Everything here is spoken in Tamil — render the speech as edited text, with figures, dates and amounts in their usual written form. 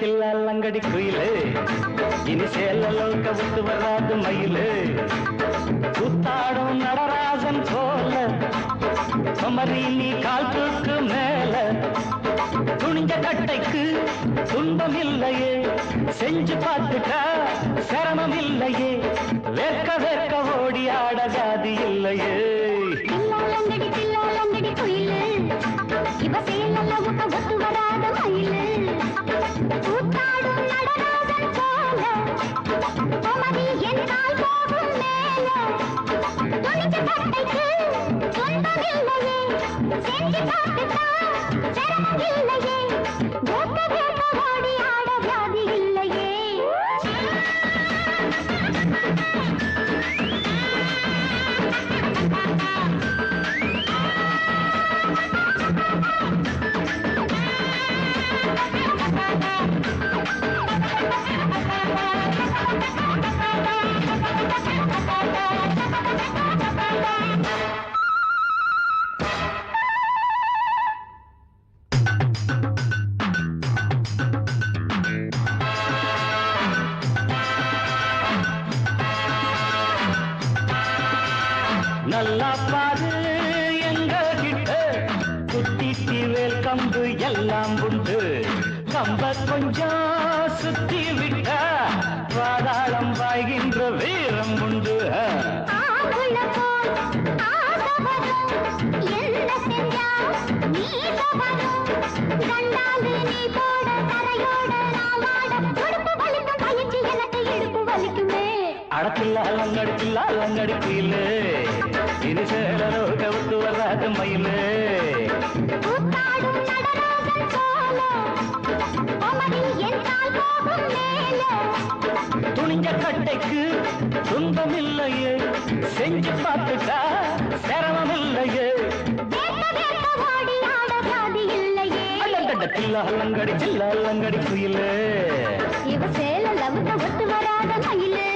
தில்லாலங்கடி குயிலு இனி சேலலோக்க விட்டு வராது மயிலு கூத்தாடும் நடராஜன் போல குமரி நீ கால் தூக்கு மேல துணிஞ்ச கட்டைக்கு துன்பம் இல்லையே செஞ்சு பார்த்துட்டா சிரமம் இல்லையே வேர்க்க வேர்க்க ஓடி ஆட ஜாதி இல்லையே தில்லாலங்கடி குயிலு இவ சேலல விட்டு விட்டு வராத மயிலு கூத்தாடும் நடராஜன் போல குமரி என் கால் போகும் மேல துணிஞ்ச கட்டைக்கு துன்பம் இல்லையே செஞ்சு பார்த்துட்டா சிரமம் இல்லையே வேர்க்க வேர்க்க ஓடி ஆட ஜாதி இல்லையே நல்லா பாரு எங்க கிட்ட குத்திட்டி வேல் கம்பு எல்லாம் உண்டு கம்ப கொஞ்சம் சுத்தி விட்ட பாதாளம் பாய்கின்ற வீரம் உண்டு அடத்தில்லாலங்கடி குயிலு இனி சேலலோக விட்டு வராது மயிலு துணிஞ்ச கட்டைக்கு துன்பம் இல்லையே செஞ்சு பார்த்துட்டா சிரமம் இல்லையே தில்லாலங்கடி குயிலு இவ சேல லவுட்ட விட்டு வராத மயிலு